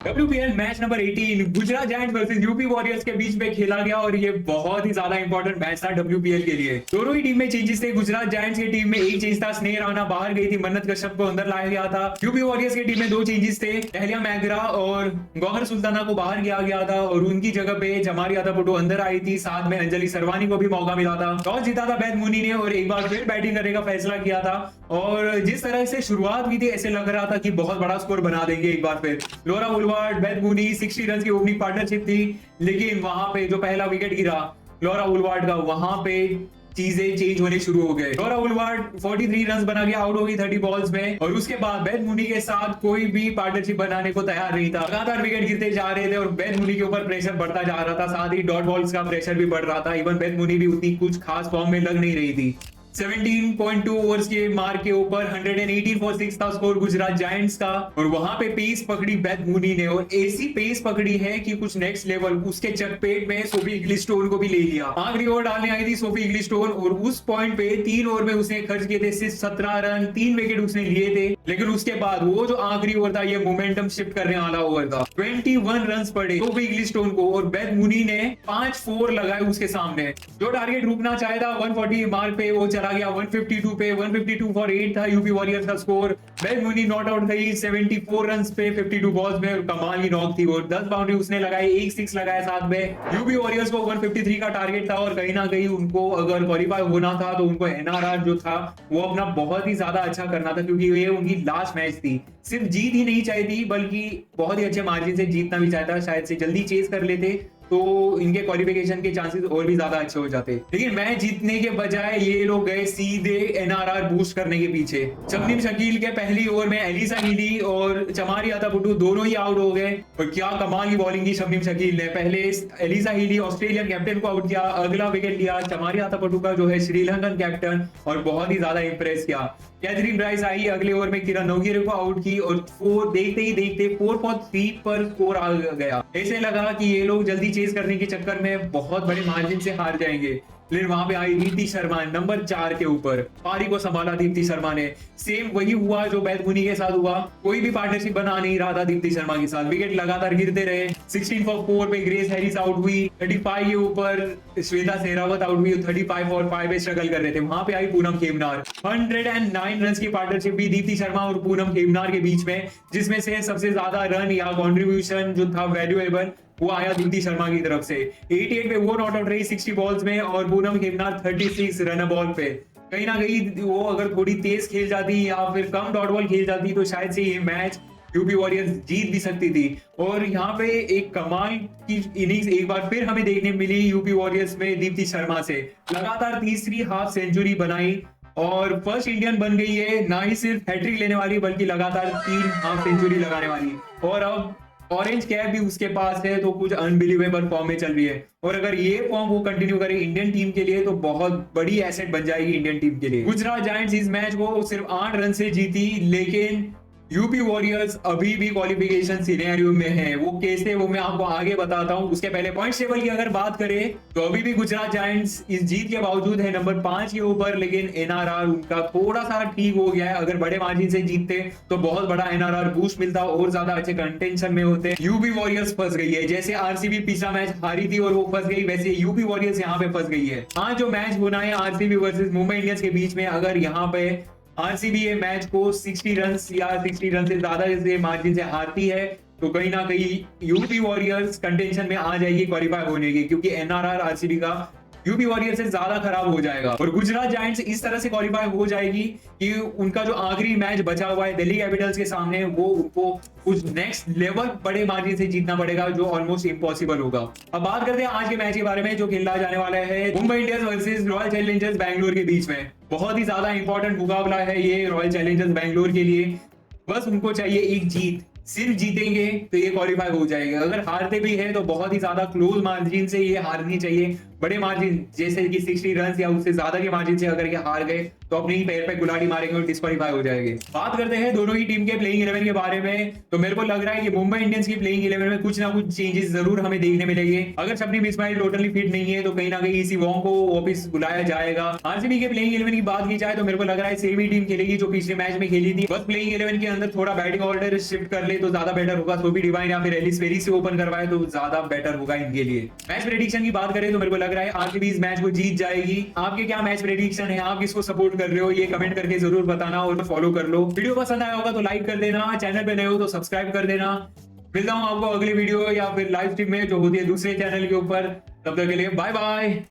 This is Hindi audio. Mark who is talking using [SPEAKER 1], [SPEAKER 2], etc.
[SPEAKER 1] WPL match number 18 Gujarat giants versus UP warriors के बीच में खेला गया और ये बहुत ही ज्यादा इंपॉर्टेंट मैच था WPL के लिए। दोनों ही टीम में चेंजेस थे। गुजरात जायंट्स की टीम में एक चेंज था, स्नेह राणा बाहर गई थी, मन्नत कश्यप को अंदर लाया गया था। यूपी वॉरियर्स की टीम में दो चेंजेस थे, टहलिया मैगरा और गौहर सुल्ताना को बाहर किया गया था और उनकी जगह पे जमारी आतापुटो अंदर आई थी, साथ में अंजलि सरवानी को भी मौका मिला था। टॉस जीता था बैद मुनी ने और एक बार फिर बैटिंग करने का फैसला किया था और जिस तरह से शुरुआत हुई थी ऐसे लग रहा था कि बहुत बड़ा स्कोर बना देंगे एक बार फिर। लोरा वुलवार्ड बैद मुनी 60 रन की ओपनिंग पार्टनरशिप थी, लेकिन वहां पे जो पहला विकेट गिरा लोरा वुलवार्ड का, वहां पे चीजें चेंज होने शुरू हो गए। लोरा वुलवार्ड 43 रन बना के आउट हो गई 30 बॉल्स में और उसके बाद बैद मुनी के साथ कोई भी पार्टनरशिप बनाने को तैयार नहीं था। लगातार विकेट गिरते जा रहे थे और बैद मुनी के ऊपर प्रेशर बढ़ता जा रहा था, साथ ही डॉट बॉल्स का प्रेशर भी बढ़ रहा था। इवन बैद मुनी भी उतनी कुछ खास फॉर्म में लग नहीं रही थी। 17.2 ओवर्स के मार्क के ऊपर 118 फॉर 6 था स्कोर गुजरात जायंट्स का और वहां पे पेस पकड़ी बैद मुनी ने और ऐसी पेस पकड़ी है कि कुछ नेक्स्ट लेवल। उसके चकपेट में सोफी इंग्लिशस्टोन को भी ले लिया। आखिरी ओवर डालने आई थी सोफी इंग्लिशस्टोन और उस पॉइंट पे 3 ओवर में उसने खर्च किए थे सिर्फ 17 रन, 3 विकेट उसने लिए थे। लेकिन उसके बाद वो जो आखिरी ओवर था ये मोमेंटम शिफ्ट करने वाला ओवर था। 21 रन पड़े सोफी इंग्लिशस्टोन को और बैद मुनी ने 5-4 लगाए उसके सामने। जो टारगेट रुकना चाहे था 140 मार्क पे वो चला गया 152 पे। 152 फॉर 8 था यूपी वॉरियर्स का score. Baid Muni not out गई 74 रन पे 52 बॉल्स में, कमाल की नॉक थी और 10 बाउंड्री उसने लगाई, एक 6 लगाया साथ में। यूपी वॉरियर्स को 153 का टारगेट था और कहीं ना कहीं उनको अगर क्वालिफाई होना था तो उनको एनआरआर जो था वो अपना बहुत ही ज्यादा अच्छा करना था, क्योंकि ये उनकी लास्ट मैच थी। सिर्फ जीत ही नहीं चाहिए थी बल्कि बहुत ही अच्छे मार्जिन से जीतना भी चाहता, शायद से जल्दी चेस कर लेते तो इनके क्वालिफिकेशन के चांसेस और भी ज्यादा अच्छे हो जाते। लेकिन मैच जीतने के बजाय ये लोग गए सीधे एनआरआर बूस्ट करने के पीछे। शबनम शकील के पहली ओवर में एलिसा हीली और चमारी आतापुटु दोनों ही आउट हो गए और क्या कमाल की बॉलिंग की शबनम शकील ने। पहले एलिसा हीली ऑस्ट्रेलियन कैप्टन को आउट किया, अगला विकेट लिया चमारी आतापुटु का जो है श्रीलंकन कैप्टन, और बहुत ही ज्यादा इंप्रेस किया। कैथरीन राइस आई अगले ओवर में, किरण नोगिरे को आउट की और देखते ही देखते 4-3 पर स्कोर आ गया। ऐसे लगा कि ये लोग जल्दी चेस करने के चक्कर में बहुत बड़े मार्जिन से हार जाएंगे। लेकिन वहां पे आई दीप्ति शर्मा नंबर 4 के ऊपर, पारी को संभाला दीप्ति शर्मा ने। सेम वही हुआ जो बैद मुनी के साथ हुआ, कोई भी पार्टनरशिप बना नहीं रहा था दीप्ति शर्मा के साथ। विकेट लगातार गिरते रहे। 16 फॉर 4 पे ग्रेस हैरिस आउट हुई, 35 के ऊपर श्वेता सहरावत आउट हुई, 35 फॉर 5 पे स्ट्रगल कर रहे थे। वहां पे आई पूनम खेमनार, 109 रन की पार्टनरशिप भी दीप्ति शर्मा और पूनम खेमनार के बीच में, जिसमें से सबसे ज्यादा रन या कॉन्ट्रीब्यूशन जो था वैल्यूएबल वो आया दीप्ति शर्मा की तरफ से। 88 पे वो नॉट आउट रही 60 बॉल्स में और पूनम खेमनार 36 रन बॉल पे। कहीं ना कहीं वो अगर थोड़ी तेज खेल जाती या फिर कम डॉट बॉल खेल जाती तो शायद से ये मैच यूपी वॉरियर्स जीत भी सकती थी। और यहाँ पे एक कमाल की इनिंग्स एक बार फिर हमें देखने मिली यूपी वॉरियर्स में दीप्ति शर्मा से। लगातार तीसरी हाफ सेंचुरी बनाई और फर्स्ट इंडियन बन गई है, ना ही सिर्फ हैट्रिक लेने वाली बल्कि लगातार 3 हाफ सेंचुरी लगाने वाली। और अब ऑरेंज कैप भी उसके पास है, तो कुछ अनबिलीवेबल फॉर्म में चल रही है। और अगर ये फॉर्म वो कंटिन्यू करे इंडियन टीम के लिए तो बहुत बड़ी एसेट बन जाएगी इंडियन टीम के लिए। गुजरात जायंट्स इस मैच को सिर्फ 8 रन से जीती, लेकिन यूपी वॉरियर्स अभी भी क्वालिफिकेशन सिनेरियो में है। वो कैसे, वो मैं आपको आगे बताता हूं। उसके पहले पॉइंट टेबल की अगर बात करें तो अभी भी गुजरात जायंट्स इस जीत के बावजूद है नंबर 5 के ऊपर, लेकिन एनआरआर उनका थोड़ा सा ठीक हो गया है। अगर बड़े मार्जिन से जीतते तो बहुत बड़ा एनआरआर बूस्ट मिलता और ज्यादा अच्छे कंटेंशन में होते। यूपी वॉरियर्स फंस गई है, जैसे आरसीबी पिछला मैच हारी थी और वो फंस गई, वैसे यूपी वॉरियर्स यहाँ पे फंस गई है। आज जो मैच होना है आरसीबी वर्सेस मुंबई इंडियंस के बीच में, अगर यहाँ पे आरसीबी ये मैच को 60 रन या 60 रन से ज्यादा से मार्जिन से हारती है तो कहीं ना कहीं यूपी वॉरियर्स कंटेंशन में आ जाएगी क्वालिफाई होने की, क्योंकि एनआरआर आरसीबी का यूपी वॉरियर्स से ज्यादा खराब हो जाएगा। और गुजरात जायंट्स इस तरह से क्वालिफाई हो जाएगी कि उनका जो आखिरी मैच बचा हुआ है दिल्ली कैपिटल्स के सामने, वो उनको कुछ नेक्स्ट लेवल बड़े मार्जिन से जीतना पड़ेगा, जो ऑलमोस्ट इम्पॉसिबल होगा। अब बात करते हैं आज के मैच के बारे में जो खेला जाने वाला है Mumbai Indians versus royal Challengers Bangalore के बीच में। बहुत ही ज्यादा इंपॉर्टेंट मुकाबला है ये रॉयल चैलेंजर्स बैंगलोर के लिए। बस उनको चाहिए एक जीत, सिर्फ जीतेंगे तो ये क्वालिफाई हो जाएगा। अगर हारते भी है तो बहुत ही ज्यादा क्लोज मार्जिन से ये हारनी चाहिए, बड़े मार्जिन जैसे कि 60 रन या उससे ज्यादा के मार्जिन से अगर ये हार गए तो अपने ही पैर पे गुलाटी मारेंगे और डिस्क्वालीफाई हो जाएंगे। बात करते हैं दोनों ही टीम के प्लेइंग 11 के बारे में, तो मेरे को लग रहा है कि मुंबई इंडियंस की प्लेइंग 11 में कुछ ना कुछ चेंजेस जरूर हमें देखने मिलेंगे। अगर शबनम इस्माइल टोटली फिट नहीं है तो कहीं ना कहीं इसी वॉन्ग को वापस बुलाया जाएगा। आरसीबी के प्लेइंग 11 की बात की जाए तो मेरे को लग रहा है सेम ही टीम खेलेगी जो पिछले मैच में खेली थी, बस प्लेइंग 11 के अंदर थोड़ा बैटिंग ऑर्डर शिफ्ट कर ले तो ज्यादा बेटर होगा। सोबी डिवाइन या फिर एलिस पेरी से ओपन करवाए तो ज्यादा बेटर होगा इनके लिए। मैच प्रेडिक्शन की बात करें तो मेरे को लग रहा है आरसीबी इस मैच को जीत जाएगी। आपके क्या मैच प्रेडिक्शन है, आप किसको सपोर्ट कर रहे हो, ये कमेंट करके जरूर बताना और फॉलो कर लो। वीडियो पसंद आया होगा तो लाइक कर देना, चैनल पे नए हो तो सब्सक्राइब कर देना। मिलता हूं आपको अगली वीडियो या फिर लाइव स्ट्रीम में जो होती है दूसरे चैनल के ऊपर। तब तक के लिए बाय बाय।